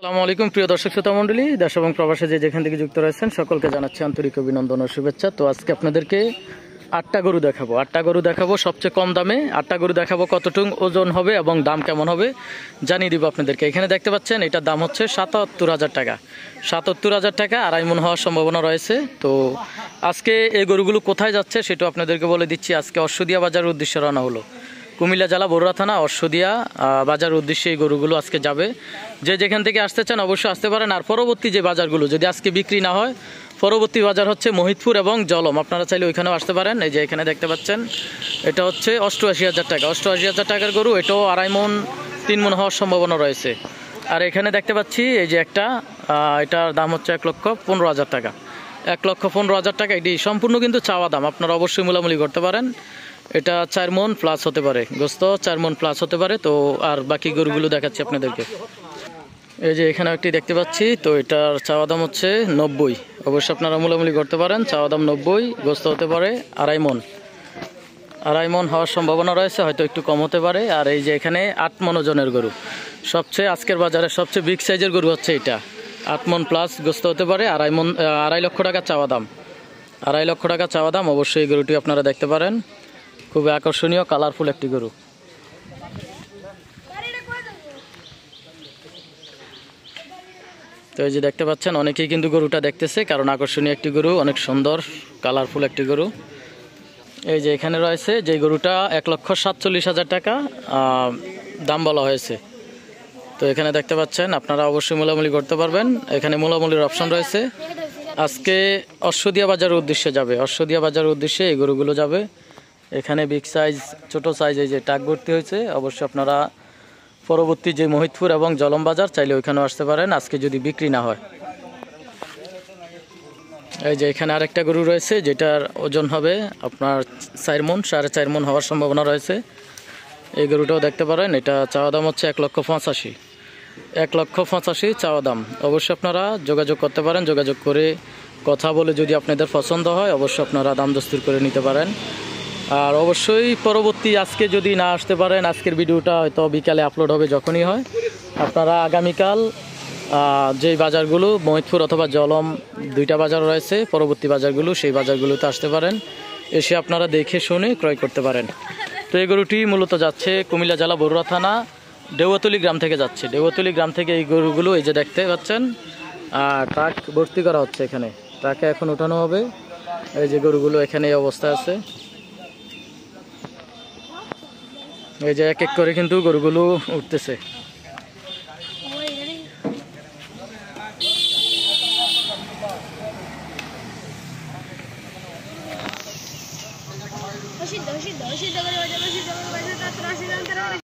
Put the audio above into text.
আসসালামু আলাইকুম প্রিয় দর্শক শ্রোতা মণ্ডলী, দেশ এবং প্রবাসে যে যেখান থেকে যুক্ত রয়েছেন সকলকে জানাচ্ছি আন্তরিক অভিনন্দন ও শুভেচ্ছা। তো আজকে আপনাদেরকে 8টা গরু দেখাবো সবচেয়ে কম দামে। 8টা গরু দেখাবো, কতটুকু ওজন হবে এবং দাম কেমন হবে জানিয়ে দিব আপনাদেরকে। এখানে দেখতে পাচ্ছেন এটার দাম হচ্ছে 77,000 টাকা। 77,000 টাকা, আড়াই মন হওয়ার সম্ভাবনা রয়েছে। তো আজকে এই গরুগুলো কোথায় যাচ্ছে সেটাও আপনাদেরকে বলে দিচ্ছি। আজকে অশ্বদিয়া বাজারের উদ্দেশ্যে রওনা হলো। কুমিল্লা জেলা বরুড়া থানা অশ্বদিয়া বাজারের উদ্দেশ্যে এই গরুগুলো আজকে যাবে। যে যেখান থেকে আসতে চান অবশ্যই আসতে পারেন। আর পরবর্তী যে বাজারগুলো যদি আজকে বিক্রি না হয়, পরবর্তী বাজার হচ্ছে মহিদপুর এবং জলম, আপনারা চাইলে ওইখানেও আসতে পারেন। এই যে এখানে দেখতে পাচ্ছেন এটা হচ্ছে 88,000 টাকা। 88,000 টাকার গরু, এটাও আড়াই মন 3 মন হওয়ার সম্ভাবনা রয়েছে। আর এখানে দেখতে পাচ্ছি এই যে একটা, এটার দাম হচ্ছে 1,15,000 টাকা। 1,15,000 টাকা। এটি সম্পূর্ণ কিন্তু চাওয়া দাম, আপনারা অবশ্যই মূলামূলি করতে পারেন। এটা 4 মন প্লাস হতে পারে, গোস্ত 4 মন প্লাস হতে পারে। তো আর বাকি গরুগুলো দেখাচ্ছি আপনাদেরকে। এই যে এখানে একটি দেখতে পাচ্ছি, তো এটার চাওয়া দাম হচ্ছে 90। অবশ্যই আপনারা মূলামূলি করতে পারেন। চাওয়া দাম 90, গোস্ত হতে পারে আড়াই মন হওয়ার সম্ভাবনা রয়েছে, হয়তো একটু কম হতে পারে। আর এই যে এখানে 8 মন ওজনের গরু, সবচেয়ে আজকের বাজারে সবচেয়ে বিগ সাইজের গরু হচ্ছে এটা। 8 মন প্লাস গোস্ত হতে পারে, 2.5 লক্ষ টাকা চাওয়া দাম। 2.5 লক্ষ টাকা চাওয়া দাম। অবশ্যই এই গরুটি আপনারা দেখতে পারেন, খুবই আকর্ষণীয় কালারফুল একটি গরু। তো এই যে দেখতে পাচ্ছেন অনেকেই কিন্তু গরুটা দেখতেছে, কারণ আকর্ষণীয় একটি গরু, অনেক সুন্দর কালারফুল একটি গরু। এই যে এখানে রয়েছে যে গরুটা 1,47,000 টাকা দাম বলা হয়েছে। তো এখানে দেখতে পাচ্ছেন, আপনারা অবশ্যই মূলামূলি করতে পারবেন। এখানে মূলামূলির অপশন রয়েছে। আজকে অশ্বদিয়া বাজারের উদ্দেশ্যে যাবে, অশ্বদিয়া বাজারের উদ্দেশ্যে এই গরুগুলো যাবে। এখানে বিগ সাইজ, ছোট সাইজ এই যে টাক ভর্তি হয়েছে। অবশ্যই আপনারা পরবর্তী যে মহিদপুর এবং জলম বাজার চাইলে ওইখানেও আসতে পারেন আজকে যদি বিক্রি না হয়। এই যে এখানে আরেকটা গরু রয়েছে, যেটার ওজন হবে আপনার 4 মন, 4.5 মন হওয়ার সম্ভাবনা রয়েছে। এই গরুটাও দেখতে পারেন। এটা চাওয়া দাম হচ্ছে 1,85,000। 1,85,000 চাওয়া দাম। অবশ্যই আপনারা যোগাযোগ করতে পারেন। যোগাযোগ করে কথা বলে যদি আপনাদের পছন্দ হয় অবশ্যই আপনারা দাম দস্তুর করে নিতে পারেন। আর অবশ্যই পরবর্তী আজকে যদি না আসতে পারেন, আজকের ভিডিওটা হয়তো বিকালে আপলোড হবে, যখনই হয় আপনারা আগামীকাল যেই বাজারগুলো মহিদপুর অথবা জলম 2টা বাজার রয়েছে, পরবর্তী বাজারগুলো, সেই বাজারগুলোতে আসতে পারেন। এসে আপনারা দেখে শুনে ক্রয় করতে পারেন। তো এই গরুটি মূলত যাচ্ছে কুমিল্লা জেলা বরুড়া থানা দেওয়াতলি গ্রাম থেকে যাচ্ছে। দেওয়াতলি গ্রাম থেকে এই গরুগুলো এই যে দেখতে পাচ্ছেন ট্রাক ভর্তি করা হচ্ছে। এখানে ট্রাকে এখন ওঠানো হবে। এই যে গরুগুলো এখানে এই অবস্থায় আছে। এই যে এক এক করে কিন্তু গরুগুলো উঠতেছে।